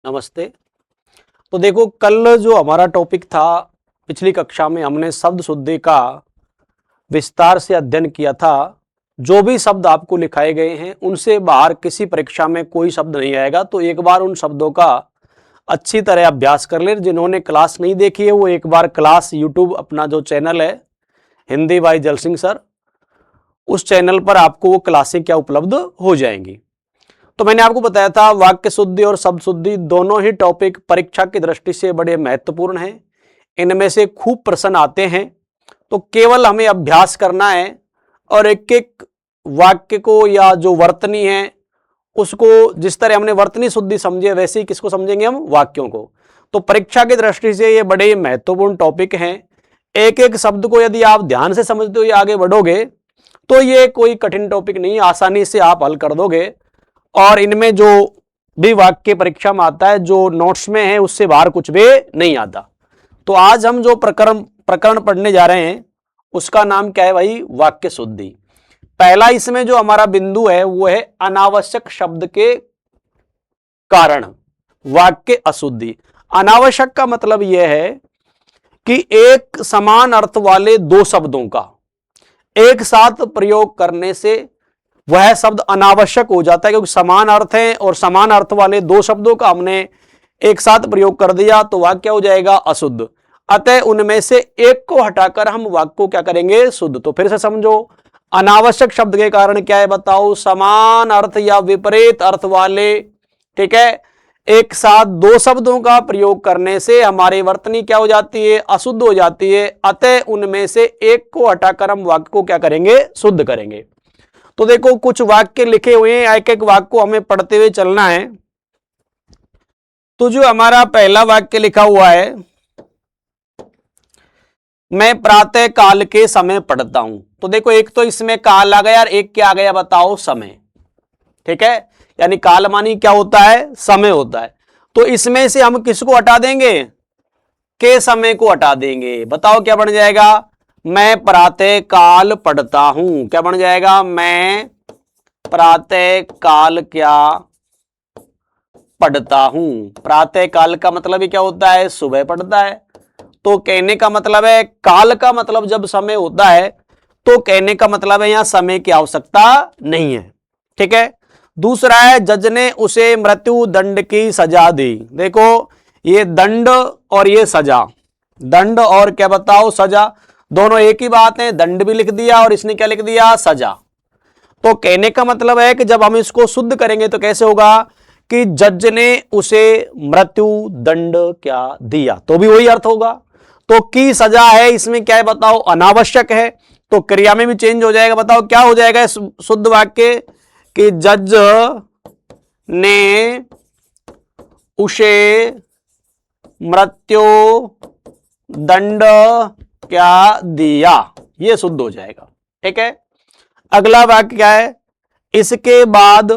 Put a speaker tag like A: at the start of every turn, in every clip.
A: नमस्ते। तो देखो, कल जो हमारा टॉपिक था, पिछली कक्षा में हमने शब्द शुद्धि का विस्तार से अध्ययन किया था। जो भी शब्द आपको लिखाए गए हैं उनसे बाहर किसी परीक्षा में कोई शब्द नहीं आएगा, तो एक बार उन शब्दों का अच्छी तरह अभ्यास कर ले। जिन्होंने क्लास नहीं देखी है वो एक बार क्लास यूट्यूब अपना जो चैनल है हिंदी बाय जल सिंह सर, उस चैनल पर आपको वो क्लासें क्या उपलब्ध हो जाएंगी। तो मैंने आपको बताया था वाक्य शुद्धि और शब्द शुद्धि दोनों ही टॉपिक परीक्षा की दृष्टि से बड़े महत्वपूर्ण हैं। इनमें से खूब प्रश्न आते हैं, तो केवल हमें अभ्यास करना है और एक एक वाक्य को या जो वर्तनी है उसको, जिस तरह हमने वर्तनी शुद्धि समझे वैसे ही किसको समझेंगे हम, वाक्यों को। तो परीक्षा की दृष्टि से ये बड़े महत्वपूर्ण टॉपिक हैं। एक एक शब्द को यदि आप ध्यान से समझते हुए आगे बढ़ोगे तो ये कोई कठिन टॉपिक नहीं, आसानी से आप हल कर दोगे। और इनमें जो भी वाक्य परीक्षा में आता है, जो नोट्स में है उससे बाहर कुछ भी नहीं आता। तो आज हम जो प्रकरण पढ़ने जा रहे हैं उसका नाम क्या है भाई, वाक्य शुद्धि। पहला इसमें जो हमारा बिंदु है वो है अनावश्यक शब्द के कारण वाक्य अशुद्धि। अनावश्यक का मतलब यह है कि एक समान अर्थ वाले दो शब्दों का एक साथ प्रयोग करने से वह शब्द अनावश्यक हो जाता है, क्योंकि समान अर्थ है और समान अर्थ वाले दो शब्दों का हमने एक साथ प्रयोग कर दिया तो वाक्य हो जाएगा अशुद्ध। अतः उनमें से एक को हटाकर हम वाक्य को क्या करेंगे, शुद्ध। तो फिर से समझो, अनावश्यक शब्द के कारण क्या है बताओ, समान अर्थ या विपरीत अर्थ वाले, ठीक है, एक साथ दो शब्दों का प्रयोग करने से हमारी वर्तनी क्या हो जाती है, अशुद्ध हो जाती है। अतः उनमें से एक को हटाकर हम वाक्य को क्या करेंगे, शुद्ध करेंगे। तो देखो, कुछ वाक्य लिखे हुए हैं, एक एक वाक्य को हमें पढ़ते हुए चलना है। तो जो हमारा पहला वाक्य लिखा हुआ है, मैं प्रातः काल के समय पढ़ता हूं। तो देखो, एक तो इसमें काल आ गया और एक क्या आ गया बताओ, समय। ठीक है, यानी काल मानी क्या होता है, समय होता है। तो इसमें से हम किसको हटा देंगे, के समय को हटा देंगे। बताओ क्या बन जाएगा, मैं प्रातः काल पढ़ता हूं। क्या बन जाएगा, मैं प्रातः काल क्या पढ़ता हूं। प्रातः काल का मतलब ही क्या होता है, सुबह पढ़ता है। तो कहने का मतलब है, काल का मतलब जब समय होता है तो कहने का मतलब है यहां समय की आवश्यकता नहीं है। ठीक है। दूसरा है, जज ने उसे मृत्यु दंड की सजा दी। देखो, ये दंड और ये सजा, दंड और क्या बताओ, सजा, दोनों एक ही बात है। दंड भी लिख दिया और इसने क्या लिख दिया, सजा। तो कहने का मतलब है कि जब हम इसको शुद्ध करेंगे तो कैसे होगा कि जज ने उसे मृत्यु दंड क्या दिया, तो भी वही अर्थ होगा। तो की सजा है, इसमें क्या है बताओ, अनावश्यक है, तो क्रिया में भी चेंज हो जाएगा। बताओ क्या हो जाएगा शुद्ध वाक्य, कि जज ने उसे मृत्यु दंड क्या दिया, ये शुद्ध हो जाएगा। ठीक है। अगला वाक्य क्या है, इसके बाद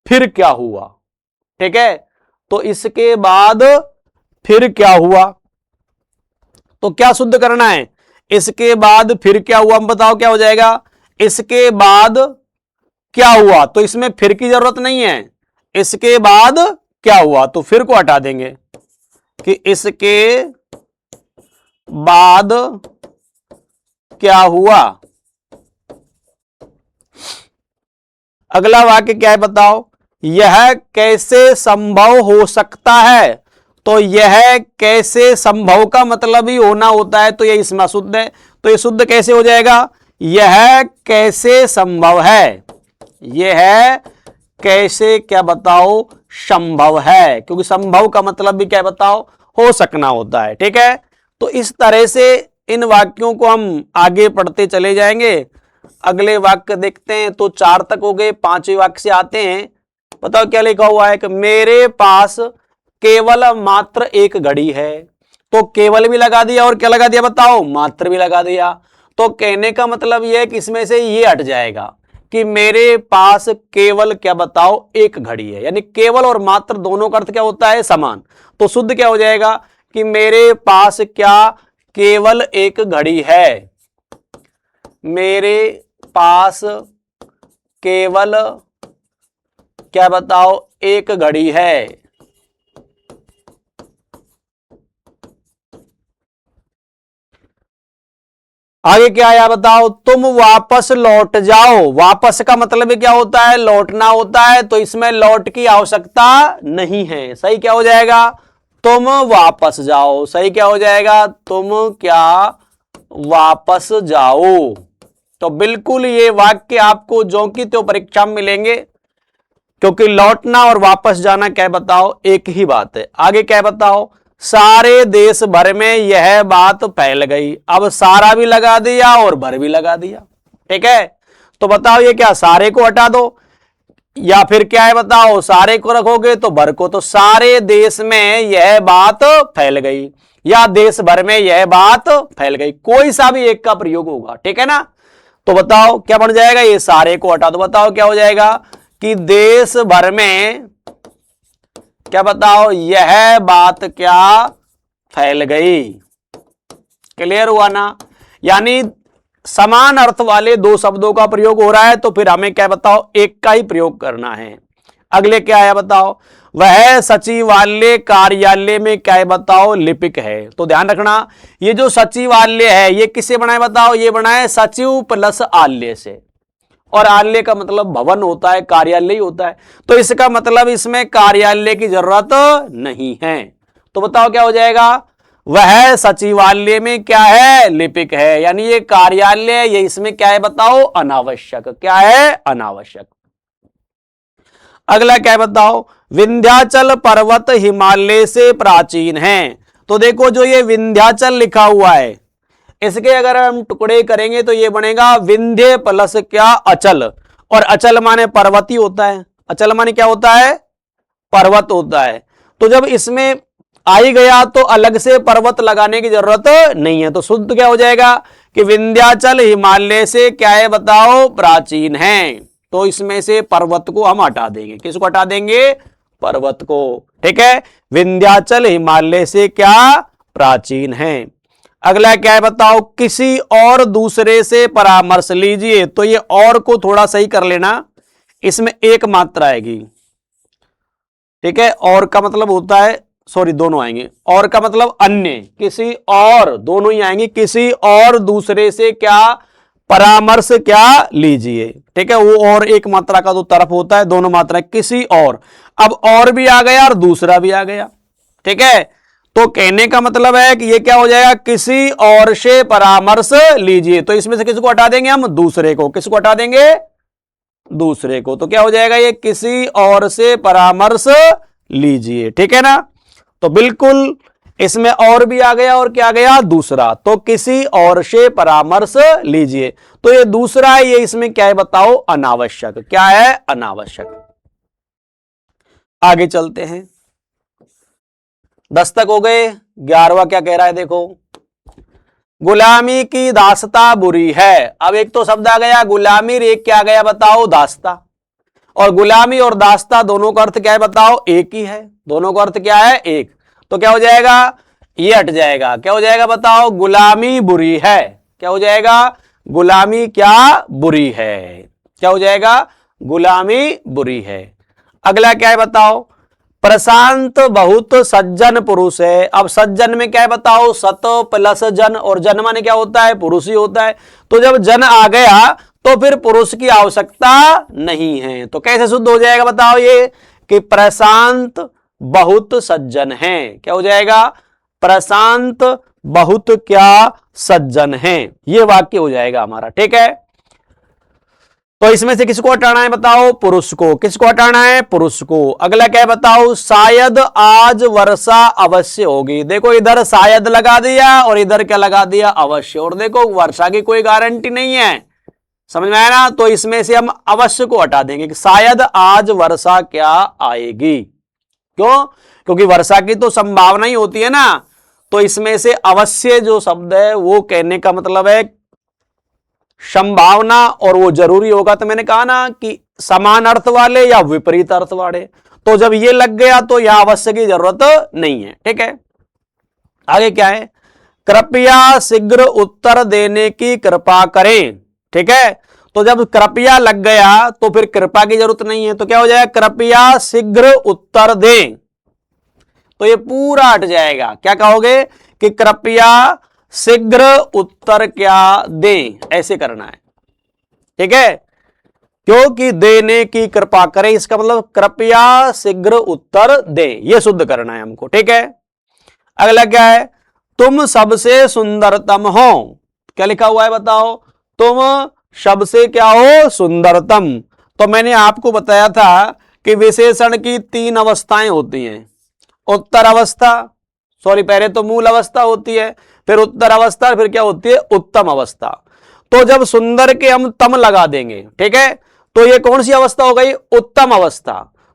A: फिर क्या हुआ। ठीक है, तो इसके बाद फिर क्या हुआ, तो क्या शुद्ध करना है, इसके बाद फिर क्या हुआ। हम बताओ क्या हो जाएगा, इसके बाद क्या हुआ, तो इसमें फिर की जरूरत नहीं है, इसके बाद क्या हुआ, तो फिर को हटा देंगे कि इसके बाद क्या हुआ। अगला वाक्य क्या है बताओ, यह कैसे संभव हो सकता है। तो यह कैसे संभव का मतलब ही होना होता है, तो यह इसमें अशुद्ध है। तो यह शुद्ध कैसे हो जाएगा, यह कैसे संभव है, यह कैसे क्या बताओ संभव है, क्योंकि संभव का मतलब भी क्या बताओ, हो सकना होता है। ठीक है। तो इस तरह से इन वाक्यों को हम आगे पढ़ते चले जाएंगे। अगले वाक्य देखते हैं, तो 4 तक हो गए, 5वें वाक्य से आते हैं। बताओ क्या लिखा हुआ है कि मेरे पास केवल मात्र एक घड़ी है। तो केवल भी लगा दिया और क्या लगा दिया बताओ, मात्र भी लगा दिया। तो कहने का मतलब यह है कि इसमें से ये हट जाएगा कि मेरे पास केवल क्या बताओ एक घड़ी है, यानी केवल और मात्र दोनों का अर्थ क्या होता है, समान। तो शुद्ध क्या हो जाएगा कि मेरे पास क्या केवल एक घड़ी है, मेरे पास केवल क्या बताओ एक घड़ी है। आगे क्या आया बताओ, तुम वापस लौट जाओ। वापस का मतलब क्या होता है, लौटना होता है, तो इसमें लौट की आवश्यकता नहीं है। सही क्या हो जाएगा, तुम वापस जाओ। सही क्या हो जाएगा, तुम क्या वापस जाओ। तो बिल्कुल ये वाक्य आपको जो कि तो परीक्षा में मिलेंगे, क्योंकि लौटना और वापस जाना क्या बताओ, एक ही बात है। आगे क्या बताओ, सारे देश भर में यह बात फैल गई। अब सारा भी लगा दिया और भर भी लगा दिया, ठीक है। तो बताओ ये क्या, सारे को हटा दो या फिर क्या है बताओ, सारे को रखोगे तो भर को। तो सारे देश में यह बात फैल गई या देश भर में यह बात फैल गई, कोई सा भी एक का प्रयोग होगा, ठीक है ना। तो बताओ क्या बन जाएगा, ये सारे को हटा दो, बताओ क्या हो जाएगा कि देश भर में क्या बताओ, यह बात क्या फैल गई। क्लियर हुआ ना, यानी समान अर्थ वाले दो शब्दों का प्रयोग हो रहा है, तो फिर हमें क्या बताओ, एक का ही प्रयोग करना है। अगले क्या है बताओ, वह सचिवालय कार्यालय में क्या है बताओ, लिपिक है। तो ध्यान रखना, ये जो सचिवालय है ये किससे बना है बताओ, ये बना है सचिव प्लस आल्य से, और आल्य का मतलब भवन होता है, कार्यालय होता है। तो इसका मतलब इसमें कार्यालय की जरूरत नहीं है। तो बताओ क्या हो जाएगा, वह सचिवालय में क्या है, लिपिक है, यानी ये कार्यालय ये इसमें क्या है बताओ, अनावश्यक। क्या है, अनावश्यक। अगला क्या है बताओ, विंध्याचल पर्वत हिमालय से प्राचीन है। तो देखो जो ये विंध्याचल लिखा हुआ है, इसके अगर हम टुकड़े करेंगे तो ये बनेगा विंध्य प्लस क्या, अचल। और अचल माने पर्वती होता है, अचल माने क्या होता है, पर्वत होता है। तो जब इसमें आ ही गया तो अलग से पर्वत लगाने की जरूरत नहीं है। तो शुद्ध क्या हो जाएगा कि विंध्याचल हिमालय से क्या है बताओ, प्राचीन है। तो इसमें से पर्वत को हम हटा देंगे, किसको हटा देंगे, पर्वत को, ठीक है। विंध्याचल हिमालय से क्या, प्राचीन है। अगला क्या है बताओ, किसी और दूसरे से परामर्श लीजिए। तो ये और को थोड़ा सही कर लेना, इसमें एक मात्रा आएगी, ठीक है। और का मतलब होता है, सॉरी दोनों आएंगे, और का मतलब अन्य, किसी और, दोनों ही आएंगे, किसी और दूसरे से क्या परामर्श क्या लीजिए, ठीक है। वो और एक मात्रा का तो तरफ होता है, दोनों मात्रा किसी और। अब और भी आ गया और दूसरा भी आ गया, ठीक है। तो कहने का मतलब है कि ये क्या हो जाएगा, किसी और से परामर्श लीजिए। तो इसमें से किसको हटा देंगे हम, दूसरे को। किसको हटा देंगे, दूसरे को। तो क्या हो जाएगा, ये किसी और से परामर्श लीजिए, ठीक है ना। तो बिल्कुल इसमें और भी आ गया और क्या आ गया, दूसरा। तो किसी और से परामर्श लीजिए, तो ये दूसरा है, ये इसमें क्या है बताओ, अनावश्यक। क्या है, अनावश्यक। आगे चलते हैं, 10 तक हो गए। 11वां क्या कह रहा है देखो, गुलामी की दासता बुरी है। अब एक तो शब्द आ गया गुलामी, एक क्या आ गया बताओ, दासता। और गुलामी और दासता दोनों का अर्थ क्या है बताओ, एक ही है। दोनों का अर्थ क्या है, एक। तो क्या हो जाएगा, ये हट जाएगा। क्या हो जाएगा बताओ, गुलामी बुरी है। क्या हो जाएगा, गुलामी क्या बुरी है। क्या हो जाएगा, गुलामी बुरी है। अगला क्या है बताओ, प्रशांत बहुत सज्जन पुरुष है। अब सज्जन में क्या है बताओ, सत प्लस जन, और जन माने क्या होता है, पुरुष ही होता है। तो जब जन आ गया तो फिर पुरुष की आवश्यकता नहीं है। तो कैसे शुद्ध हो जाएगा बताओ ये, कि प्रशांत बहुत सज्जन है। क्या हो जाएगा, प्रशांत बहुत क्या सज्जन है, ये वाक्य हो जाएगा हमारा, ठीक है। तो इसमें से किसको हटाना है बताओ, पुरुष को। किसको हटाना है, पुरुष को। अगला क्या है बताओ, शायद आज वर्षा अवश्य होगी। देखो इधर शायद लगा दिया और इधर क्या लगा दिया, अवश्य। और देखो वर्षा की कोई गारंटी नहीं है, समझ में आया ना। तो इसमें से हम अवश्य को हटा देंगे कि शायद आज वर्षा क्या आएगी। क्यों, क्योंकि वर्षा की तो संभावना ही होती है ना। तो इसमें से अवश्य जो शब्द है वो कहने का मतलब है संभावना, और वो जरूरी होगा। तो मैंने कहा ना कि समान अर्थ वाले या विपरीत अर्थ वाले। तो जब ये लग गया तो यह अवश्य की जरूरत नहीं है, ठीक है। आगे क्या है, कृपया शीघ्र उत्तर देने की कृपा करें, ठीक है। तो जब कृपया लग गया तो फिर कृपा की जरूरत नहीं है। तो क्या हो जाएगा, कृपया शीघ्र उत्तर दें। तो ये पूरा हट जाएगा। क्या कहोगे कि कृपया शीघ्र उत्तर क्या दें, ऐसे करना है। ठीक है, क्योंकि देने की कृपा करें, इसका मतलब कृपया शीघ्र उत्तर दें, यह शुद्ध करना है हमको। ठीक है, अगला क्या है, तुम सबसे सुंदरतम हो। क्या लिखा हुआ है बताओ, तुम सबसे क्या हो, सुंदरतम। तो मैंने आपको बताया था कि विशेषण की 3 अवस्थाएं होती हैं। उत्तर अवस्था, सॉरी पहले तो मूल अवस्था होती है, फिर उत्तर अवस्था, फिर क्या होती है, उत्तम अवस्था। तो जब सुंदर के हम तम लगा देंगे, ठीक है, तो ये कौन सी अवस्था हो गई, उत्तम अवस्था।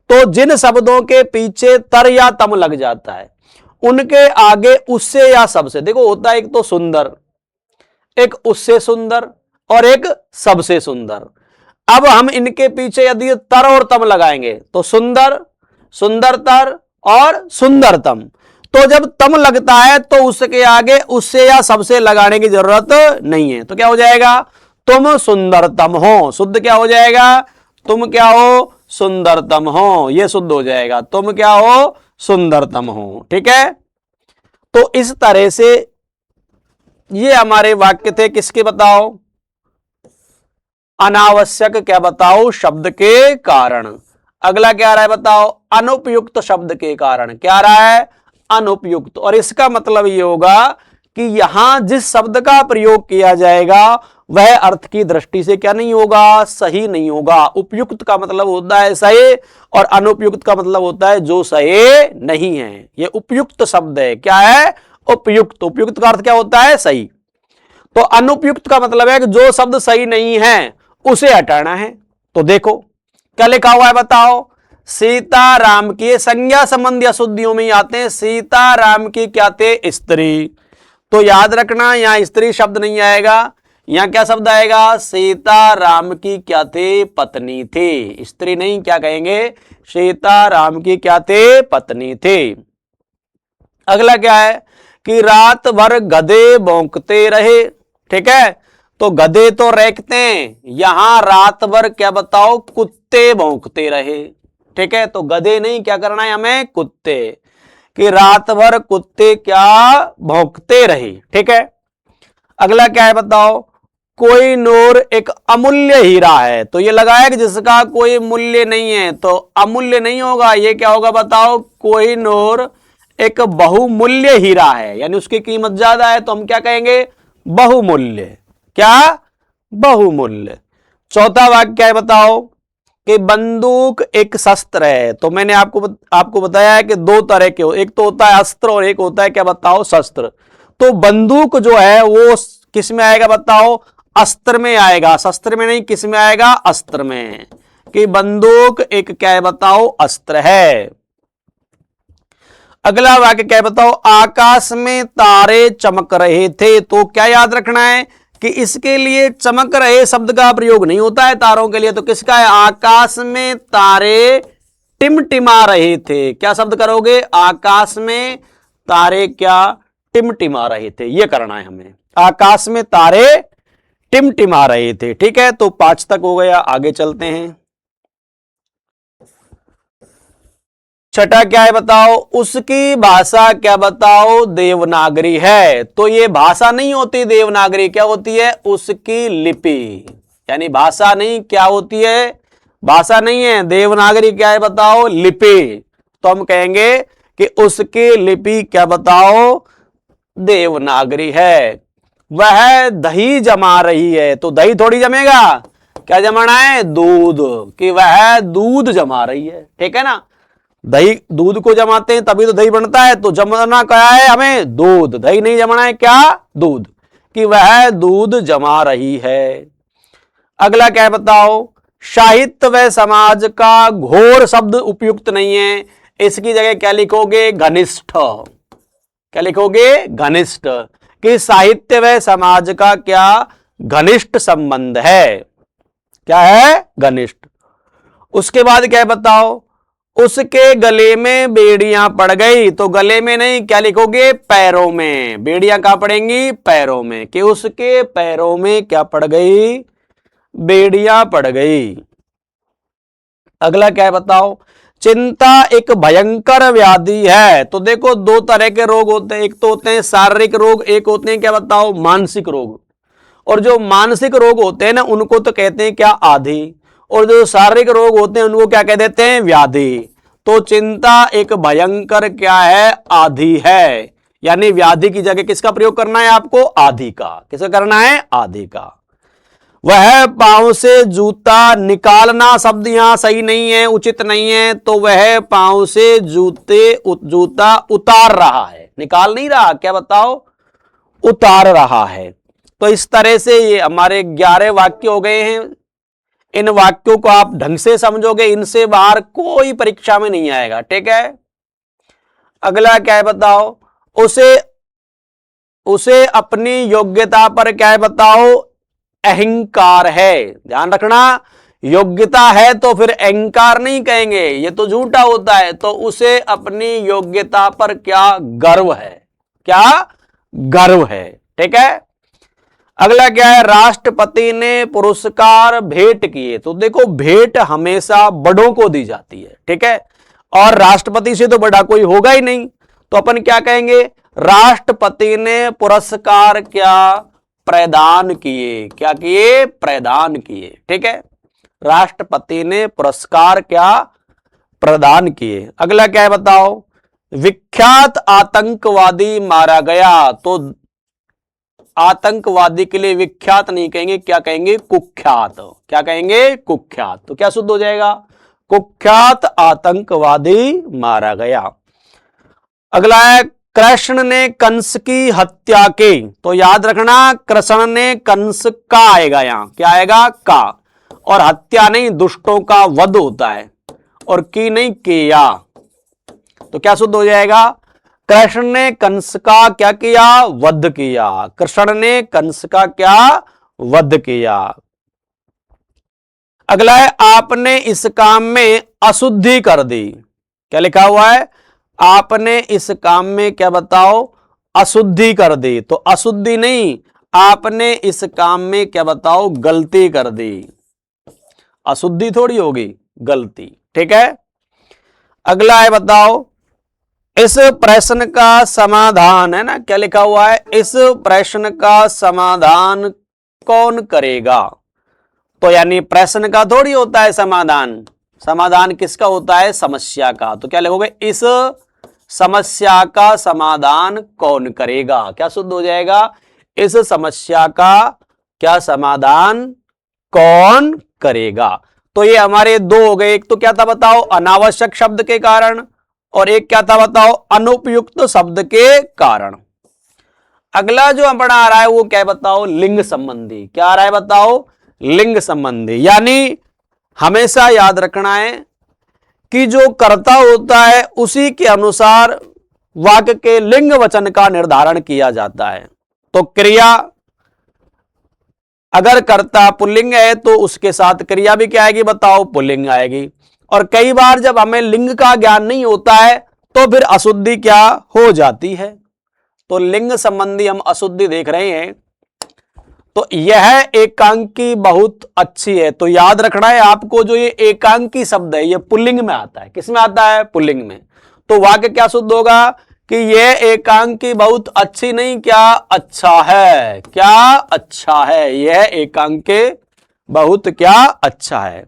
A: तो जिन शब्दों के पीछे तर या तम लग जाता है उनके आगे उससे या सबसे, देखो होता है एक तो सुंदर, एक उससे सुंदर और एक सबसे सुंदर। अब हम इनके पीछे यदि तर और तम लगाएंगे तो सुंदर, सुंदरतर और सुंदरतम। तो जब तम लगता है तो उसके आगे उससे या सबसे लगाने की जरूरत नहीं है। तो क्या हो जाएगा, तुम सुंदरतम हो, शुद्ध क्या हो जाएगा, तुम क्या हो, सुंदरतम हो, यह शुद्ध हो जाएगा, तुम क्या हो, सुंदरतम हो। ठीक है, तो इस तरह से ये हमारे वाक्य थे, किसके बताओ, अनावश्यक क्या बताओ, शब्द के कारण। अगला क्या रहा है बताओ, अनुपयुक्त शब्द के कारण। क्या रहा है, अनुपयुक्त। और इसका मतलब ये होगा कि यहां जिस शब्द का प्रयोग किया जाएगा वह अर्थ की दृष्टि से क्या नहीं होगा, सही नहीं होगा। उपयुक्त का मतलब होता है सही और अनुपयुक्त का मतलब होता है जो सही नहीं है। यह उपयुक्त शब्द है, क्या है, उपयुक्त। उपयुक्त का अर्थ क्या होता है, सही। तो अनुपयुक्त का मतलब है कि जो शब्द सही नहीं है उसे हटाना है। तो देखो क्या लिखा हुआ है बताओ, सीता राम की, संज्ञा संबंधी अशुद्धियों में ही आते हैं। सीता राम की क्या थे, स्त्री। तो याद रखना यहां स्त्री शब्द नहीं आएगा, यहां क्या शब्द आएगा, सीता राम की क्या थे, पत्नी थे। स्त्री नहीं, क्या कहेंगे, सीता राम की क्या थे, पत्नी थे। अगला क्या है कि रात भर गधे भौंकते रहे। ठीक है, तो गधे तो रेंकते हैं, यहां रात भर क्या बताओ, कुत्ते भौंकते रहे। ठीक है, तो गधे नहीं, क्या करना है हमें, कुत्ते, कि रात भर कुत्ते क्या भौंकते रहे। ठीक है, अगला क्या है बताओ, कोई नूर एक अमूल्य हीरा है। तो ये लगाया कि जिसका कोई मूल्य नहीं है, तो अमूल्य नहीं होगा, ये क्या होगा बताओ, कोई नूर एक बहुमूल्य हीरा है, यानी उसकी कीमत ज्यादा है, तो हम क्या कहेंगे, बहुमूल्य। क्या, बहुमूल्य। चौथा वाक्य क्या है बताओ, कि बंदूक एक शस्त्र है। तो मैंने आपको बताया है कि 2 तरह के हो, एक तो होता है अस्त्र और एक होता है क्या बताओ, शस्त्र। तो बंदूक जो है वो किस में आएगा बताओ, अस्त्र में आएगा, शस्त्र में नहीं, किस में आएगा, अस्त्र में। कि बंदूक एक क्या है बताओ, अस्त्र है। अगला वाक्य क्या है बताओ, आकाश में तारे चमक रहे थे। तो क्या याद रखना है कि इसके लिए चमक रहे शब्द का प्रयोग नहीं होता है तारों के लिए। तो किसका है, आकाश में तारे टिमटिमा रहे थे। क्या शब्द करोगे, आकाश में तारे क्या टिमटिमा रहे थे, यह करना है हमें, आकाश में तारे टिमटिमा रहे थे। ठीक है, तो 5 तक हो गया, आगे चलते हैं। छठा क्या है बताओ, उसकी भाषा क्या बताओ, देवनागरी है। तो ये भाषा नहीं होती देवनागरी, क्या होती है, उसकी लिपि। यानी भाषा नहीं, क्या होती है, भाषा नहीं है, देवनागरी क्या है बताओ, लिपि। तो हम कहेंगे कि उसकी लिपि क्या बताओ, देवनागरी है। वह दही जमा रही है। तो दही थोड़ी जमेगा, क्या जमाना है, दूध, कि वह दूध जमा रही है। ठीक है ना, दही दूध को जमाते हैं तभी तो दही बनता है। तो जमाना क्या है हमें, दूध, दही नहीं जमाना है, क्या, दूध, कि वह दूध जमा रही है। अगला क्या है बताओ, साहित्य व समाज का घोर शब्द उपयुक्त नहीं है, इसकी जगह क्या लिखोगे, घनिष्ठ। क्या लिखोगे, घनिष्ठ, कि साहित्य व समाज का क्या घनिष्ठ संबंध है। क्या है, घनिष्ठ। उसके बाद क्या बताओ, उसके गले में बेड़ियां पड़ गई। तो गले में नहीं, क्या लिखोगे, पैरों में। बेड़ियां कहां पड़ेंगी, पैरों में, कि उसके पैरों में क्या पड़ गई, बेड़ियां पड़ गई। अगला क्या है बताओ, चिंता एक भयंकर व्याधि है। तो देखो दो तरह के रोग होते हैं, एक तो होते हैं शारीरिक रोग, एक होते हैं क्या बताओ मानसिक रोग। और जो मानसिक रोग होते हैं ना उनको तो कहते हैं क्या आधि, और जो शारीरिक रोग होते हैं उनको क्या कह देते हैं व्याधि। तो चिंता एक भयंकर क्या है आधि है, यानी व्याधि की जगह किसका प्रयोग करना है आपको आधि का। किसका करना है आधि का। वह पांव से जूता निकालना शब्द यहां सही नहीं है, उचित नहीं है। तो वह पांव से जूता उतार रहा है, निकाल नहीं रहा, क्या बताओ उतार रहा है। तो इस तरह से ये हमारे 11 वाक्य हो गए हैं। इन वाक्यों को आप ढंग से समझोगे, इनसे बाहर कोई परीक्षा में नहीं आएगा। ठीक है, अगला क्या है बताओ, उसे अपनी योग्यता पर क्या है बताओ अहंकार है। ध्यान रखना, योग्यता है तो फिर अहंकार नहीं कहेंगे, ये तो झूठा होता है। तो उसे अपनी योग्यता पर क्या गर्व है, क्या गर्व है। ठीक है, अगला क्या है, राष्ट्रपति ने पुरस्कार भेंट किए। तो देखो भेंट हमेशा बड़ों को दी जाती है। ठीक है, और राष्ट्रपति से तो बड़ा कोई होगा ही नहीं, तो अपन क्या कहेंगे राष्ट्रपति ने पुरस्कार क्या प्रदान किए, क्या किए प्रदान किए। ठीक है, राष्ट्रपति ने पुरस्कार क्या प्रदान किए। अगला क्या है बताओ, विख्यात आतंकवादी मारा गया। तो आतंकवादी के लिए विख्यात नहीं कहेंगे, क्या कहेंगे कुख्यात। क्या कहेंगे कुख्यात। तो क्या शुद्ध हो जाएगा कुख्यात आतंकवादी मारा गया। अगला है, कृष्ण ने कंस की हत्या की। तो याद रखना कृष्ण ने कंस का आएगा, यहां क्या आएगा का, और हत्या नहीं दुष्टों का वध होता है, और की नहीं किया। तो क्या शुद्ध हो जाएगा, कृष्ण ने कंस का क्या किया वध किया। कृष्ण ने कंस का क्या वध किया। अगला है, आपने इस काम में अशुद्धि कर दी। क्या लिखा हुआ है, आपने इस काम में क्या बताओ अशुद्धि कर दी। तो अशुद्धि नहीं, आपने इस काम में क्या बताओ गलती कर दी। अशुद्धि थोड़ी होगी, गलती। ठीक है, अगला है बताओ, इस प्रश्न का समाधान है ना, क्या लिखा हुआ है, इस प्रश्न का समाधान कौन करेगा। तो यानी प्रश्न का थोड़ी होता है समाधान, समाधान किसका होता है समस्या का। तो क्या लिखोगे, इस समस्या का समाधान कौन करेगा। क्या शुद्ध हो जाएगा, इस समस्या का क्या समाधान कौन करेगा। तो ये हमारे दो हो गए, एक तो क्या था बताओ अनावश्यक शब्द के कारण, और एक क्या था बताओ अनुपयुक्त शब्द के कारण। अगला जो अपना आ रहा है वो क्या है बताओ लिंग संबंधी। क्या आ रहा है बताओ लिंग संबंधी। यानी हमेशा याद रखना है कि जो कर्ता होता है उसी के अनुसार वाक्य के लिंग वचन का निर्धारण किया जाता है। तो क्रिया अगर कर्ता पुल्लिंग है तो उसके साथ क्रिया भी क्या आएगी बताओ पुल्लिंग आएगी। और कई बार जब हमें लिंग का ज्ञान नहीं होता है तो फिर अशुद्धि क्या हो जाती है। तो लिंग संबंधी हम अशुद्धि देख रहे हैं। तो यह एकांकी बहुत अच्छी है। तो याद रखना है आपको, जो ये एकांकी शब्द है ये पुल्लिंग में आता है। किस में आता है पुल्लिंग में। तो वाक्य क्या शुद्ध होगा कि यह एकांकी बहुत अच्छी नहीं क्या अच्छा है। क्या अच्छा है, यह एकांकी बहुत क्या अच्छा है।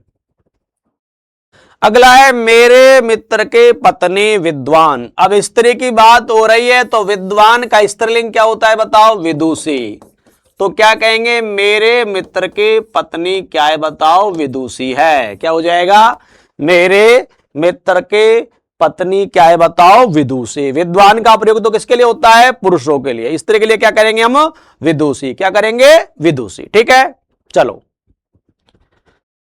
A: अगला है मेरे मित्र के पत्नी विद्वान। अब स्त्री की बात हो रही है तो विद्वान का स्त्रीलिंग क्या होता है बताओ विदुषी। तो क्या कहेंगे मेरे मित्र के पत्नी क्या है बताओ विदुषी है। क्या हो जाएगा मेरे मित्र के पत्नी क्या है बताओ विदुषी। विद्वान का प्रयोग तो किसके लिए होता है पुरुषों के लिए। स्त्री के लिए क्या करेंगे हम विदुषी। क्या करेंगे विदुषी। ठीक है चलो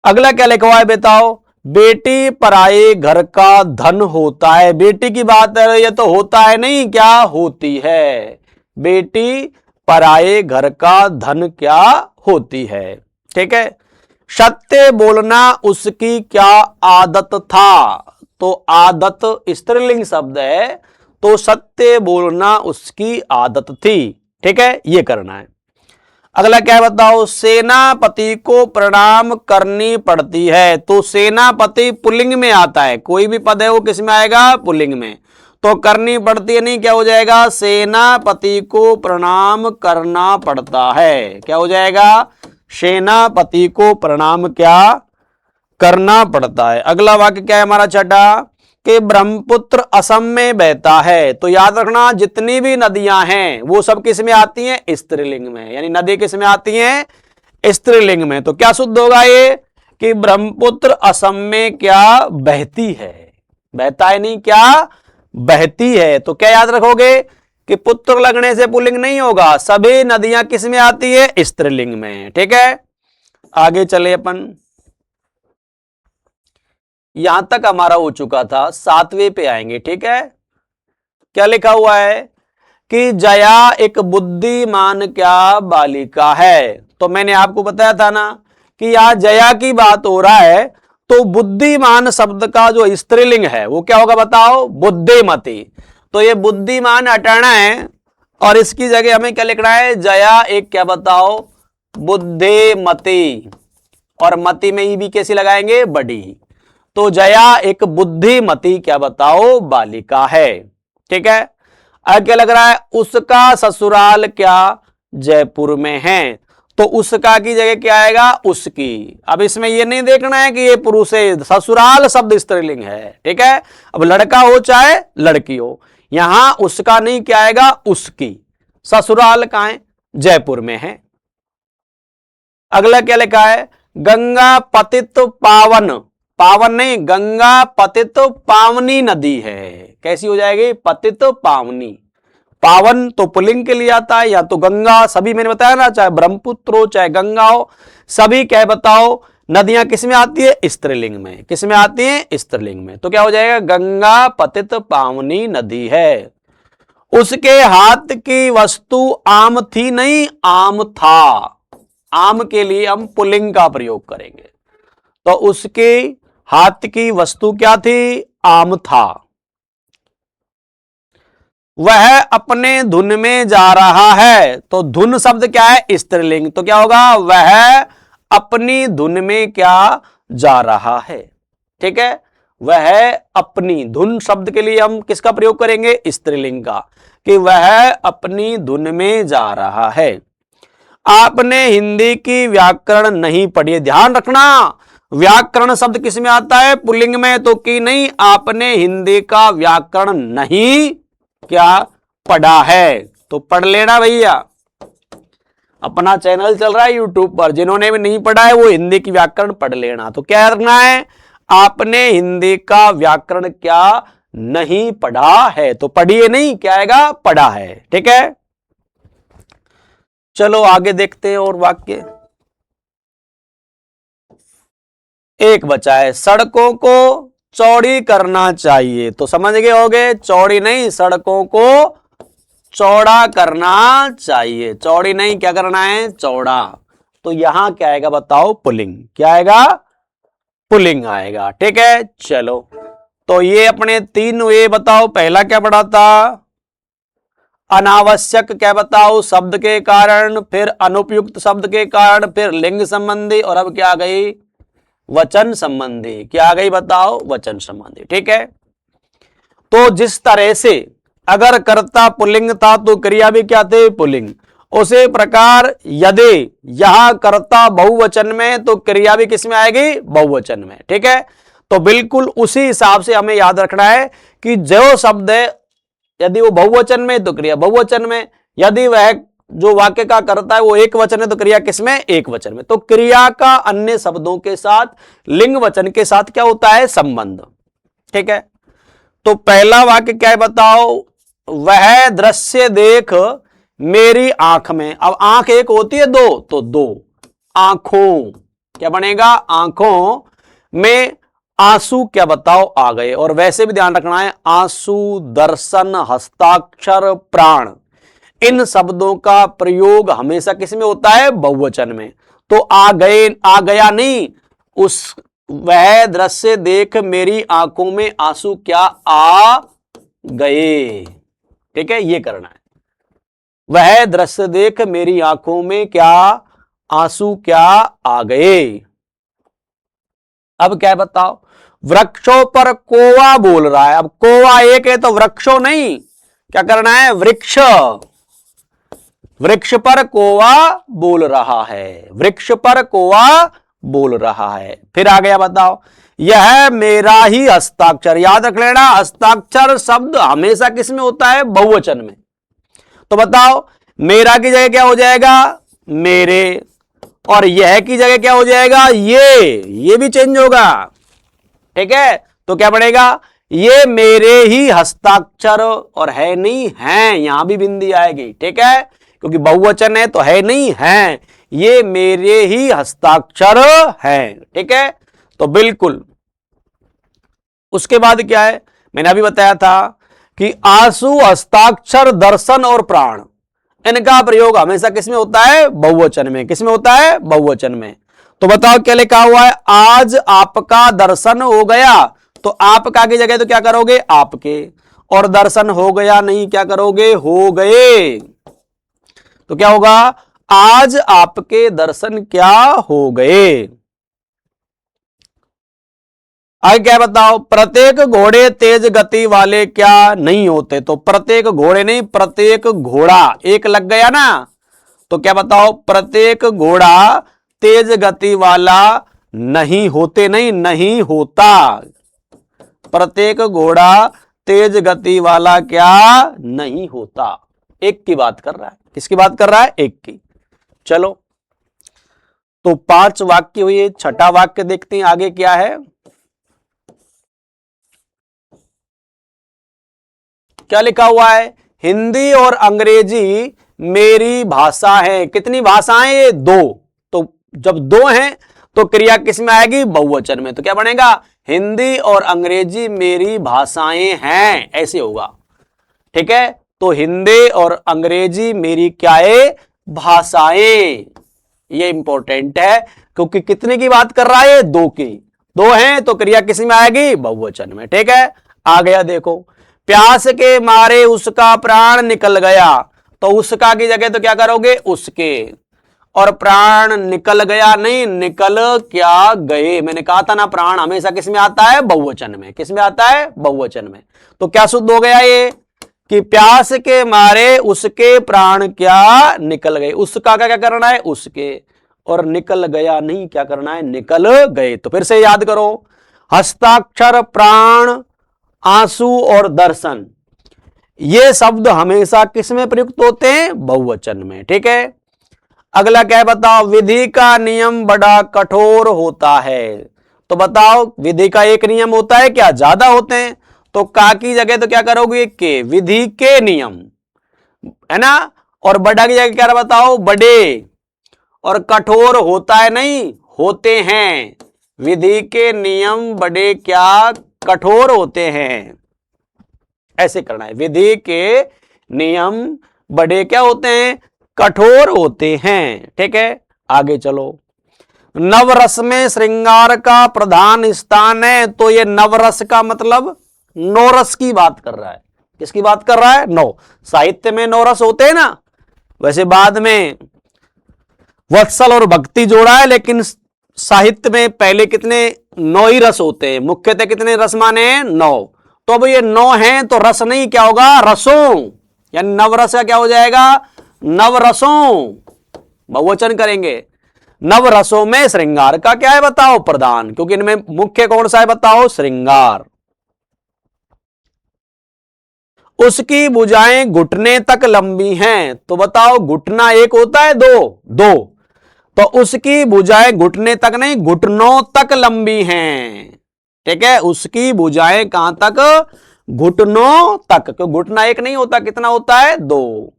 A: अगला क्या लिखा हुआ है बताओ बेटी पराये घर का धन होता है। बेटी की बात है ये तो होता है नहीं क्या होती है। बेटी पराये घर का धन क्या होती है। ठीक है सत्य बोलना उसकी क्या आदत था। तो आदत स्त्रीलिंग शब्द है तो सत्य बोलना उसकी आदत थी। ठीक है ये करना है। अगला क्या है बताओ, सेनापति को प्रणाम करनी पड़ती है। तो सेनापति पुल्लिंग में आता है, कोई भी पद है वो किस में आएगा, पुल्लिंग में। तो करनी पड़ती है नहीं, क्या हो जाएगा, सेनापति को प्रणाम करना पड़ता है। क्या हो जाएगा, सेनापति को प्रणाम क्या करना पड़ता है। अगला वाक्य क्या है हमारा छठा, कि ब्रह्मपुत्र असम में बहता है। तो याद रखना जितनी भी नदियां हैं वो सब किस में आती हैं, स्त्रीलिंग में, यानी नदी किस में आती हैं, स्त्रीलिंग में। तो क्या शुद्ध होगा ये, कि ब्रह्मपुत्र असम में क्या बहती है, बहता है नहीं, क्या बहती है। तो क्या याद रखोगे कि पुत्र लगने से पुल्लिंग नहीं होगा, सभी नदियां किस में आती है, स्त्रीलिंग में। ठीक है, आगे चले अपन, यहां तक हमारा हो चुका था, 7वें पे आएंगे। ठीक है, क्या लिखा हुआ है कि जया एक बुद्धिमान क्या बालिका है। तो मैंने आपको बताया था ना कि यहां जया की बात हो रहा है, तो बुद्धिमान शब्द का जो स्त्रीलिंग है वो क्या होगा बताओ, बुद्धिमती। तो ये बुद्धिमान हटाना है और इसकी जगह हमें क्या लिखना है, जया एक क्या बताओ, बुद्धिमती, और मती में ही भी कैसी लगाएंगे, बड़ी। तो जया एक बुद्धिमती क्या बताओ बालिका है। ठीक है, अब क्या लग रहा है, उसका ससुराल क्या जयपुर में है। तो उसका की जगह क्या आएगा, उसकी। अब इसमें यह नहीं देखना है कि ये पुरुष है, ससुराल शब्द स्त्रीलिंग है। ठीक है, अब लड़का हो चाहे लड़की हो, यहां उसका नहीं, क्या आएगा, उसकी। ससुराल कहां है, जयपुर में है। अगला क्या लिखा है, गंगा पतित पावन, पावन नहीं, गंगा पतित पावनी नदी है। कैसी हो जाएगी, पतित पावनी। पावन तो पुल्लिंग के लिए आता है, या तो गंगा, सभी मैंने बताया ना, चाहे ब्रह्मपुत्र हो चाहे गंगा हो, सभी क्या है बताओ, नदियां किस में आती है, स्त्रीलिंग में। किस में आती है, स्त्रीलिंग में। तो क्या हो जाएगा, गंगा पतित पावनी नदी है। उसके हाथ की वस्तु आम थी नहीं, आम था। आम के लिए हम पुल्लिंग का प्रयोग करेंगे। तो उसके हाथ की वस्तु क्या थी, आम था। वह अपने धुन में जा रहा है। तो धुन शब्द क्या है, स्त्रीलिंग। तो क्या होगा, वह अपनी धुन में क्या जा रहा है। ठीक है, वह अपनी, धुन शब्द के लिए हम किसका प्रयोग करेंगे, स्त्रीलिंग का, कि वह अपनी धुन में जा रहा है। आपने हिंदी की व्याकरण नहीं पढ़ी, ध्यान रखना व्याकरण शब्द किस में आता है, पुल्लिंग में। तो कि नहीं, आपने हिंदी का व्याकरण नहीं क्या पढ़ा है। तो पढ़ लेना भैया, अपना चैनल चल रहा है यूट्यूब पर, जिन्होंने भी नहीं पढ़ा है वो हिंदी की व्याकरण पढ़ लेना। तो क्या रखना है, आपने हिंदी का व्याकरण क्या नहीं पढ़ा है। तो पढ़िए नहीं, क्या आएगा, पढ़ा है। ठीक है, चलो आगे देखते हैं और वाक्य। एक बचा है, सड़कों को चौड़ी करना चाहिए। तो समझ गए होगे, चौड़ी नहीं, सड़कों को चौड़ा करना चाहिए। चौड़ी नहीं, क्या करना है, चौड़ा। तो यहां क्या आएगा बताओ, पुल्लिंग। क्या आएगा, पुल्लिंग आएगा। ठीक है, चलो तो ये अपने तीन ये बताओ, पहला क्या पढ़ा था, अनावश्यक क्या बताओ शब्द के कारण, फिर अनुपयुक्त शब्द के कारण, फिर लिंग संबंधी, और अब क्या आ गई, वचन संबंधी। क्या आ गई बताओ, वचन संबंधी। ठीक है, तो जिस तरह से अगर कर्ता पुल्लिंग था तो क्रिया भी क्या थे, पुल्लिंग। उसी प्रकार यदि यहां कर्ता बहुवचन में तो क्रिया भी किस में आएगी, बहुवचन में। ठीक है, तो बिल्कुल उसी हिसाब से हमें याद रखना है कि जो शब्द है यदि वो बहुवचन में तो क्रिया बहुवचन में, यदि वह जो वाक्य का करता है वो एक वचन है तो क्रिया किसमें, एक वचन में। तो क्रिया का अन्य शब्दों के साथ, लिंग वचन के साथ क्या होता है, संबंध। ठीक है, तो पहला वाक्य क्या है बताओ, वह दृश्य देख मेरी आंख में। अब आंख एक होती है दो, तो दो आंखों, क्या बनेगा, आंखों में आंसू क्या बताओ आ गए। और वैसे भी ध्यान रखना है, आंसू, दर्शन, हस्ताक्षर, प्राण, इन शब्दों का प्रयोग हमेशा किस में होता है, बहुवचन में। तो आ गए, आ गया नहीं, उस वह दृश्य देख मेरी आंखों में आंसू क्या आ गए। ठीक है, ये करना है। वह दृश्य देख मेरी आंखों में क्या आंसू क्या आ गए। अब क्या बताओ, वृक्षों पर कोवा बोल रहा है। अब कोवा एक है तो वृक्षों नहीं, क्या करना है, वृक्ष। वृक्ष पर कोवा बोल रहा है, वृक्ष पर कोवा बोल रहा है। फिर आ गया, बताओ, यह मेरा ही हस्ताक्षर। याद रख लेना, हस्ताक्षर शब्द हमेशा किस में होता है, बहुवचन में। तो बताओ, मेरा की जगह क्या हो जाएगा, मेरे, और यह की जगह क्या हो जाएगा, ये भी चेंज होगा। ठीक है, तो क्या पड़ेगा, ये मेरे ही हस्ताक्षर, और है नहीं है, यहां भी बिंदी आएगी। ठीक है, क्योंकि बहुवचन है तो है नहीं है, ये मेरे ही हस्ताक्षर हैं। ठीक है, तो बिल्कुल। उसके बाद क्या है, मैंने अभी बताया था कि आंसू, हस्ताक्षर, दर्शन और प्राण, इनका प्रयोग हमेशा किसमें होता है, बहुवचन में। किसमें होता है, बहुवचन में। तो बताओ क्या लिखा हुआ है, आज आपका दर्शन हो गया। तो आपका की जगह तो क्या करोगे, आपके, और दर्शन हो गया नहीं, क्या करोगे, हो गए। तो क्या होगा, आज आपके दर्शन क्या हो गए। आगे क्या बताओ, प्रत्येक घोड़े तेज गति वाले क्या नहीं होते। तो प्रत्येक घोड़े नहीं, प्रत्येक घोड़ा, एक लग गया ना। तो क्या बताओ, प्रत्येक घोड़ा तेज गति वाला नहीं होते, नहीं, नहीं होता। प्रत्येक घोड़ा तेज गति वाला क्या नहीं होता। एक की बात कर रहा है, किसकी बात कर रहा है, एक की। चलो, तो 5 वाक्य हुए, छठा वाक्य देखते हैं आगे क्या है। क्या लिखा हुआ है, हिंदी और अंग्रेजी मेरी भाषा है। कितनी भाषाएं, ये दो। तो जब दो हैं तो क्रिया किस में आएगी, बहुवचन में। तो क्या बनेगा, हिंदी और अंग्रेजी मेरी भाषाएं हैं, ऐसे होगा। ठीक है, तो हिंदी और अंग्रेजी मेरी क्या है, भाषाएं। ये इंपॉर्टेंट है, क्योंकि कितने की बात कर रहा है, दो की। दो हैं तो क्रिया किस में आएगी, बहुवचन में। ठीक है, आ गया, देखो, प्यास के मारे उसका प्राण निकल गया। तो उसका की जगह तो क्या करोगे, उसके, और प्राण निकल गया नहीं, निकल क्या गए। मैंने कहा था ना, प्राण हमेशा किस में आता है, बहुवचन में। किस में आता है, बहुवचन में। तो क्या शुद्ध हो गया ये, कि प्यास के मारे उसके प्राण क्या निकल गए। उसका क्या करना है, उसके, और निकल गया नहीं, क्या करना है, निकल गए। तो फिर से याद करो, हस्ताक्षर, प्राण, आंसू और दर्शन, ये शब्द हमेशा किस में प्रयुक्त होते हैं, बहुवचन में। ठीक है, अगला क्या है, बताओ, विधि का नियम बड़ा कठोर होता है। तो बताओ, विधि का एक नियम होता है क्या, ज्यादा होते हैं। तो का की जगह तो क्या करोगे, के, विधि के नियम, है ना। और बड़ा की जगह क्या बताओ, बड़े, और कठोर होता है नहीं, होते हैं। विधि के नियम बड़े क्या कठोर होते हैं, ऐसे करना है। विधि के नियम बड़े क्या होते हैं, कठोर होते हैं। ठीक है, आगे चलो, नवरस में श्रृंगार का प्रधान स्थान है। तो ये नवरस का मतलब नौरस की बात कर रहा है। किसकी बात कर रहा है, नौ। साहित्य में नौरस होते हैं ना, वैसे बाद में वत्सल और भक्ति जोड़ा है, लेकिन साहित्य में पहले कितने, नौ ही रस होते हैं। मुख्यतः कितने रस माने हैं, नौ। तो अब ये नौ हैं तो रस नहीं, क्या होगा, रसों, यानी नवरस का क्या हो जाएगा, नवरसों, बहुवचन करेंगे। नवरसों में श्रृंगार का क्या है, बताओ, प्रधान, क्योंकि इनमें मुख्य कौन सा है, बताओ, श्रृंगार। उसकी भुजाएं घुटने तक लंबी हैं। तो बताओ, घुटना एक होता है, दो, दो। तो उसकी भुजाएं घुटने तक नहीं, घुटनों तक लंबी हैं। ठीक है, उसकी भुजाएं कहां तक, घुटनों तक। क्यों, घुटना एक नहीं होता, कितना होता है, दो।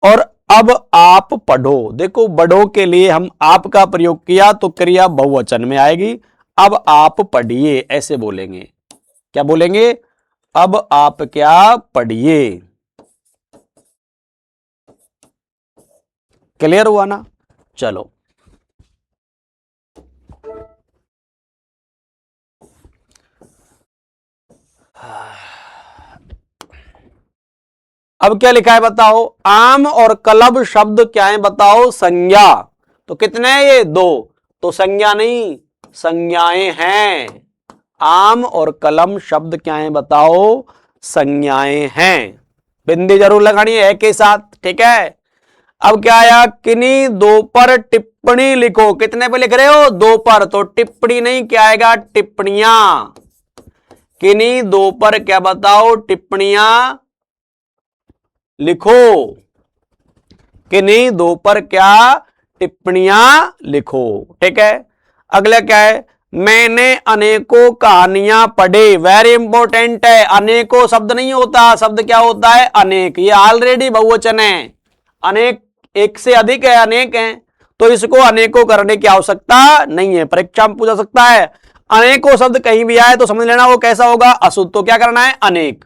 A: और अब आप पढ़ो, देखो, बड़ों के लिए हम आप का प्रयोग किया तो क्रिया बहुवचन में आएगी। अब आप पढ़िए, ऐसे बोलेंगे। क्या बोलेंगे, अब आप क्या पढ़िए। क्लियर हुआ ना, चलो। अब क्या लिखा है बताओ, आम और कलब शब्द क्या है बताओ, संज्ञा। तो कितने हैं ये, दो, तो संज्ञा नहीं संज्ञाएं हैं। आम और कलम शब्द क्या है बताओ, संज्ञाएं हैं। बिंदी जरूर लगानी है के साथ, ठीक है। अब क्या आया, किन्हीं दो पर टिप्पणी लिखो। कितने पे लिख रहे हो, दो पर, तो टिप्पणी नहीं, क्या आएगा, टिप्पणियां। किन्हीं दो पर क्या बताओ, टिप्पणियां लिखो। किन्हीं दो पर क्या, टिप्पणियां लिखो, ठीक है। अगला क्या है, मैंने अनेकों कहानियां पढ़े। वेरी इंपॉर्टेंट है, अनेकों शब्द नहीं होता, शब्द क्या होता है, अनेक। ये ऑलरेडी बहुवचन है, अनेक एक से अधिक है, अनेक है, तो इसको अनेकों करने की आवश्यकता नहीं है। परीक्षा में पूछा सकता है, अनेकों शब्द कहीं भी आए तो समझ लेना वो कैसा होगा, अशुद्ध। तो क्या करना है, अनेक।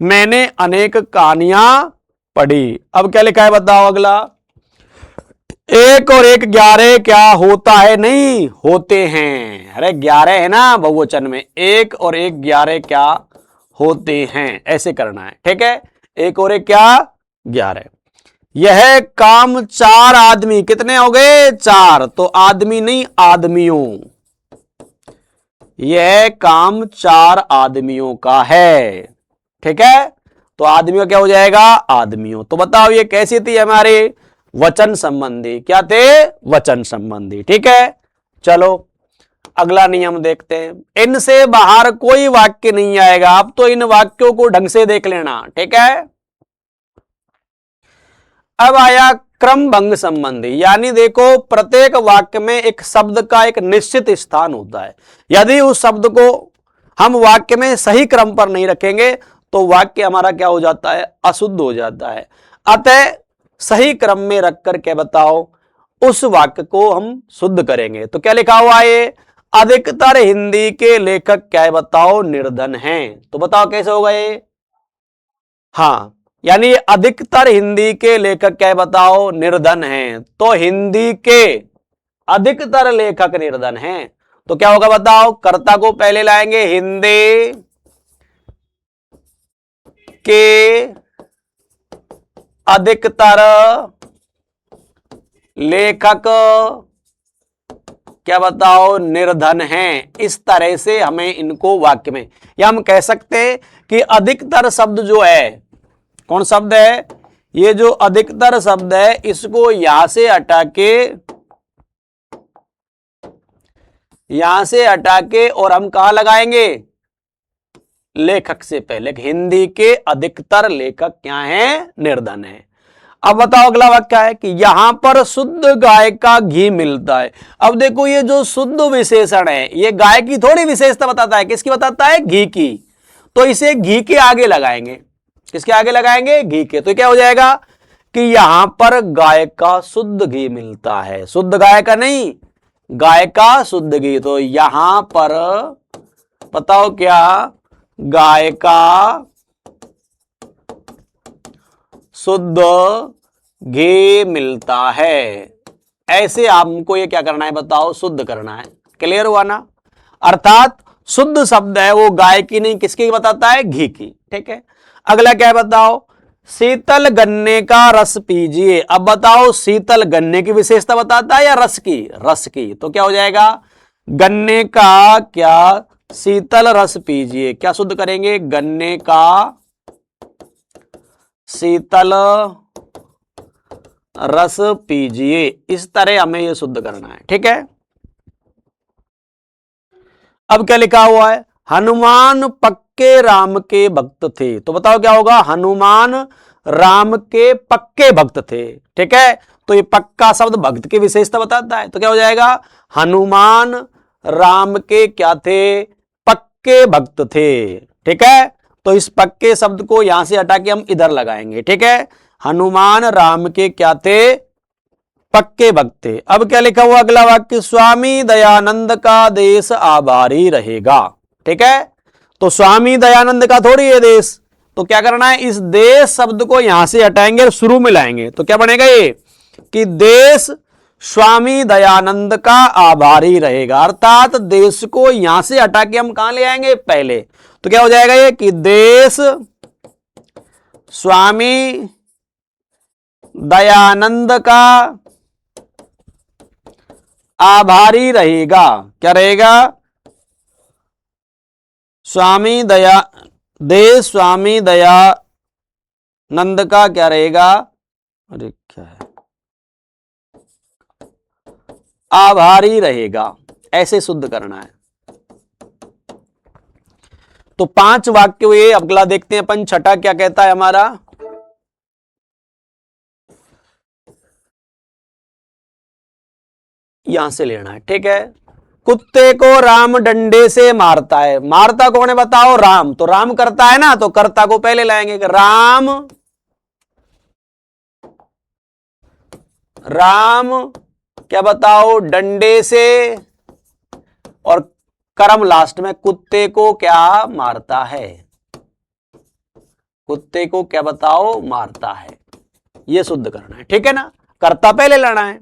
A: मैंने अनेक कहानियां पढ़ी। अब क्या लिखा है बताओ अगला, एक और एक 11 क्या होता है, नहीं होते हैं। अरे 11 है ना बहुवचन में, एक और एक 11 क्या होते हैं, ऐसे करना है, ठीक है। एक और एक क्या, 11। यह काम 4 आदमी, कितने हो गए, 4, तो आदमी नहीं आदमियों। यह काम 4 आदमियों का है, ठीक है। तो आदमियों क्या हो जाएगा, आदमियों। तो बताओ ये कैसी थी हमारे, वचन संबंधी, क्या थे, वचन संबंधी, ठीक है। चलो अगला नियम देखते हैं। इनसे बाहर कोई वाक्य नहीं आएगा। अब तो इन वाक्यों को ढंग से देख लेना, ठीक है। अब आया क्रम भंग संबंधी, यानी देखो प्रत्येक वाक्य में एक शब्द का एक निश्चित स्थान होता है। यदि उस शब्द को हम वाक्य में सही क्रम पर नहीं रखेंगे तो वाक्य हमारा क्या हो जाता है, अशुद्ध हो जाता है। अतः सही क्रम में रखकर के बताओ उस वाक्य को हम शुद्ध करेंगे। तो क्या लिखा हुआ है, अधिकतर हिंदी के लेखक क्या है बताओ, निर्धन हैं। तो बताओ कैसे होगा ये, हाँ, यानी अधिकतर हिंदी के लेखक क्या है बताओ, निर्धन हैं। तो हिंदी के अधिकतर लेखक निर्धन हैं, तो क्या होगा बताओ, कर्ता को पहले लाएंगे, हिंदी के अधिकतर लेखक क्या बताओ, निर्धन हैं। इस तरह से हमें इनको वाक्य में, या हम कह सकते हैं कि अधिकतर शब्द जो है, कौन शब्द है, ये जो अधिकतर शब्द है इसको यहां से हटा के और हम कहां लगाएंगे, लेखक से पहले। हिंदी के अधिकतर लेखक क्या हैं, निर्धन हैं। अब बताओ अगला वाक्य क्या है कि यहां पर शुद्ध गाय का घी मिलता है। अब देखो ये जो शुद्ध विशेषण है ये गाय की थोड़ी विशेषता बताता है, किसकी बताता है, घी की। तो इसे घी के आगे लगाएंगे, किसके आगे लगाएंगे, घी के। तो क्या हो जाएगा कि यहां पर गाय का शुद्ध घी मिलता है, शुद्ध गाय का नहीं, गाय का शुद्ध घी। तो यहां पर बताओ क्या, गाय का शुद्ध घी मिलता है। ऐसे हमको ये क्या करना है बताओ, शुद्ध करना है। क्लियर हुआ ना, अर्थात शुद्ध शब्द है वो गाय की नहीं, किसकी बताता है, घी की, ठीक है। अगला क्या है बताओ, शीतल गन्ने का रस पीजिए। अब बताओ शीतल गन्ने की विशेषता बताता है या रस की, रस की। तो क्या हो जाएगा, गन्ने का क्या, शीतल रस पीजिए। क्या शुद्ध करेंगे, गन्ने का शीतल रस पीजिए। इस तरह हमें यह शुद्ध करना है, ठीक है। अब क्या लिखा हुआ है, हनुमान पक्के राम के भक्त थे। तो बताओ क्या होगा, हनुमान राम के पक्के भक्त थे, ठीक है। तो ये पक्का शब्द भक्त की विशेषता बताता है। तो क्या हो जाएगा, हनुमान राम के क्या थे, पक्के भक्त थे, ठीक है। तो इस पक्के शब्द को यहां से हटा के हम इधर लगाएंगे, ठीक है। हनुमान राम के क्या थे, पक्के भक्त थे। अब क्या लिखा हुआ अगला वाक्य, स्वामी दयानंद का देश आभारी रहेगा, ठीक है। तो स्वामी दयानंद का थोड़ी है देश, तो क्या करना है, इस देश शब्द को यहां से हटाएंगे और शुरू में लाएंगे। तो क्या बनेगा ये कि देश स्वामी दयानंद का आभारी रहेगा, अर्थात देश को यहां से हटा के हम कहां ले आएंगे, पहले। तो क्या हो जाएगा ये कि देश स्वामी दयानंद का आभारी रहेगा। क्या रहेगा? स्वामी दयानंद का क्या रहेगा? अरे क्या है, आभारी रहेगा। ऐसे शुद्ध करना है। तो 5 वाक्य हुए। अगला देखते हैं अपन, छठा क्या कहता है हमारा। यहां से लेना है, ठीक है। कुत्ते को राम डंडे से मारता है। मारता कौन है बताओ? राम। तो राम करता है ना, तो कर्ता को पहले लाएंगे। राम क्या बताओ? डंडे से, और कर्म लास्ट में, कुत्ते को क्या मारता है? कुत्ते को क्या बताओ? मारता है। यह शुद्ध करना है, ठीक है ना। कर्ता पहले लाना है।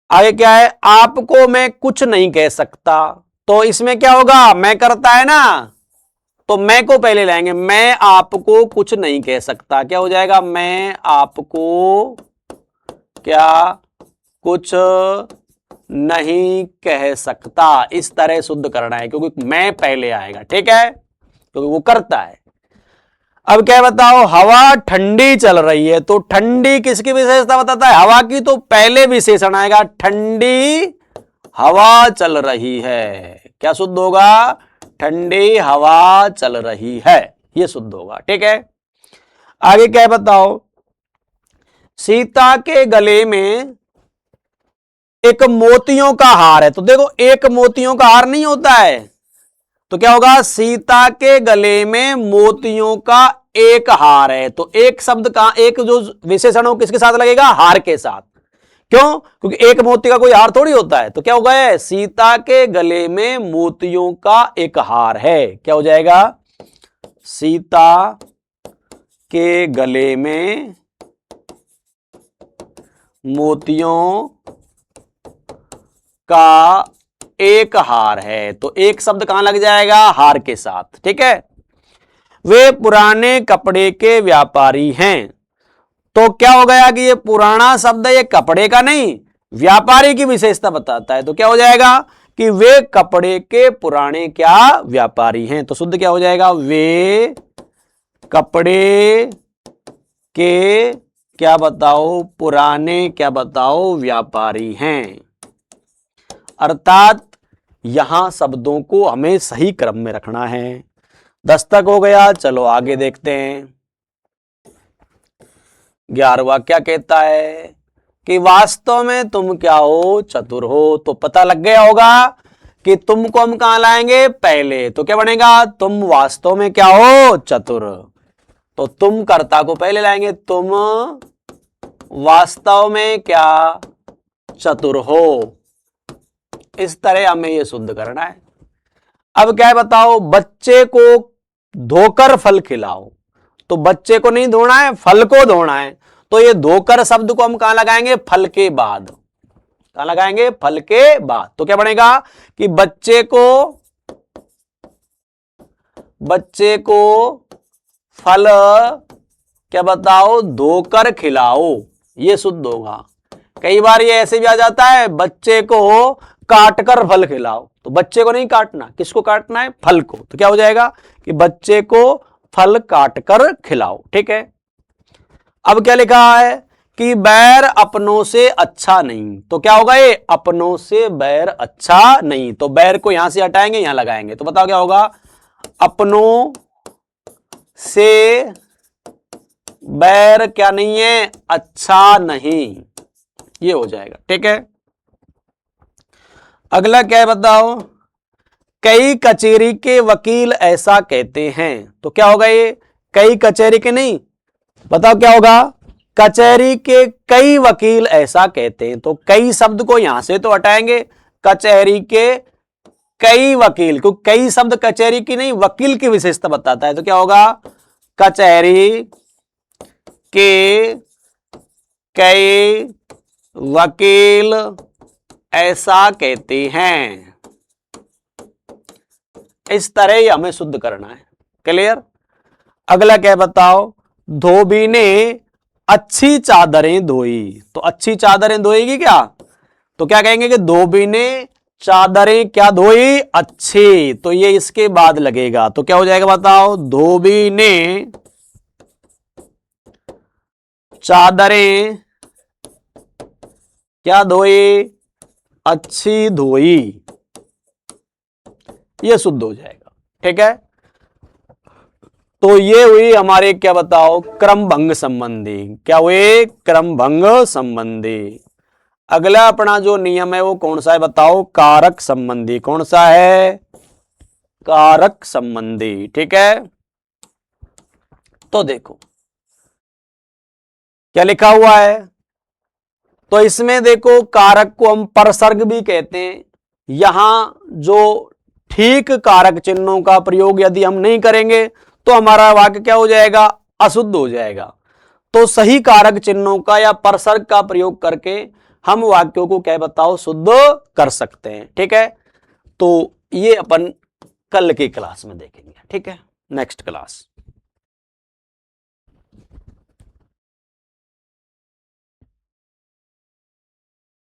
A: आगे क्या है? आपको मैं कुछ नहीं कह सकता। तो इसमें क्या होगा? मैं करता है ना, तो मैं को पहले लाएंगे। मैं आपको कुछ नहीं कह सकता। क्या हो जाएगा? मैं आपको क्या कुछ नहीं कह सकता। इस तरह शुद्ध करना है, क्योंकि मैं पहले आएगा, ठीक है, क्योंकि वो करता है। अब क्या बताओ? हवा ठंडी चल रही है। तो ठंडी किसकी विशेषता बताता है? हवा की। तो पहले विशेषण आएगा, ठंडी हवा चल रही है। क्या शुद्ध होगा? ठंडी हवा चल रही है। यह शुद्ध होगा, ठीक है। आगे क्या बताओ? सीता के गले में एक मोतियों का हार है। तो देखो, एक मोतियों का हार नहीं होता है, तो क्या होगा? सीता के गले में मोतियों का एक हार है। तो एक शब्द का, एक जो विशेषण हो किसके साथ लगेगा? हार के साथ। क्यों? क्योंकि एक मोती का कोई हार थोड़ी होता है। तो क्या हो गया? सीता के गले में मोतियों का एक हार है। क्या हो जाएगा? सीता के गले में मोतियों का एक हार है। तो एक शब्द कहां लग जाएगा? हार के साथ, ठीक है। वे पुराने कपड़े के व्यापारी हैं। तो क्या हो गया कि ये पुराना शब्द ये कपड़े का नहीं, व्यापारी की विशेषता बताता है। तो क्या हो जाएगा कि वे कपड़े के पुराने क्या व्यापारी हैं। तो शुद्ध क्या हो जाएगा? वे कपड़े के क्या बताओ? पुराने क्या बताओ? व्यापारी हैं। अर्थात यहां शब्दों को हमें सही क्रम में रखना है। 10 तक हो गया। चलो आगे देखते हैं। 11वां क्या कहता है कि वास्तव में तुम क्या हो? चतुर हो। तो पता लग गया होगा कि तुमको हम कहां लाएंगे? पहले। तो क्या बनेगा? तुम वास्तव में क्या हो? चतुर। तो तुम कर्ता को पहले लाएंगे। तुम वास्तव में क्या चतुर हो। इस तरह हमें यह शुद्ध करना है। अब क्या है बताओ? बच्चे को धोकर फल खिलाओ। तो बच्चे को नहीं धोना है, फल को धोना है। तो ये धोकर शब्द को हम कहां लगाएंगे? फल के बाद। कहां लगाएंगे? फल के बाद। तो क्या बनेगा कि बच्चे को फल क्या बताओ? धोकर खिलाओ। ये शुद्ध होगा। कई बार ये ऐसे भी आ जाता है, बच्चे को काट कर फल खिलाओ। तो बच्चे को नहीं काटना, किसको काटना है? फल को। तो क्या हो जाएगा कि बच्चे को फल काट कर खिलाओ, ठीक है। अब क्या लिखा है कि बैर अपनों से अच्छा नहीं। तो क्या होगा? ये अपनों से बैर अच्छा नहीं। तो बैर को यहां से हटाएंगे, यहां लगाएंगे। तो बताओ क्या होगा? अपनों से बैर क्या नहीं है? अच्छा नहीं। ये हो जाएगा, ठीक है। अगला क्या है बताओ? कई कचेरी के वकील ऐसा कहते हैं। तो क्या होगा? ये कई कचेरी के नहीं, बताओ क्या होगा? कचहरी के कई वकील ऐसा कहते हैं। तो कई शब्द को यहां से तो हटाएंगे। कचहरी के कई वकील, क्योंकि कई शब्द कचहरी की नहीं, वकील की विशेषता बताता है। तो क्या होगा? कचहरी के कई वकील ऐसा कहते हैं। इस तरह ही हमें शुद्ध करना है। क्लियर? अगला क्या बताओ, धोबी ने अच्छी चादरें धोई, तो अच्छी चादरें धोएगी क्या, तो क्या कहेंगे कि धोबी ने चादरें क्या धोई, अच्छी, तो ये इसके बाद लगेगा, तो क्या हो जाएगा बताओ, धोबी ने चादरें क्या धोई, अच्छी धोई, ये शुद्ध हो जाएगा। ठीक है, तो ये हुई हमारे क्या बताओ, क्रम भंग संबंधी, क्या हुए, क्रम भंग संबंधी। अगला अपना जो नियम है वो कौन सा है बताओ, कारक संबंधी, कौन सा है, कारक संबंधी। ठीक है, तो देखो क्या लिखा हुआ है, तो इसमें देखो कारक को हम परसर्ग भी कहते हैं। यहां जो ठीक कारक चिन्हों का प्रयोग यदि हम नहीं करेंगे तो हमारा वाक्य क्या हो जाएगा, अशुद्ध हो जाएगा। तो सही कारक चिन्हों का या परसर्ग का प्रयोग करके हम वाक्यों को क्या बताओ, शुद्ध कर सकते हैं। ठीक है, तो ये अपन कल की क्लास में देखेंगे। ठीक है, नेक्स्ट क्लास।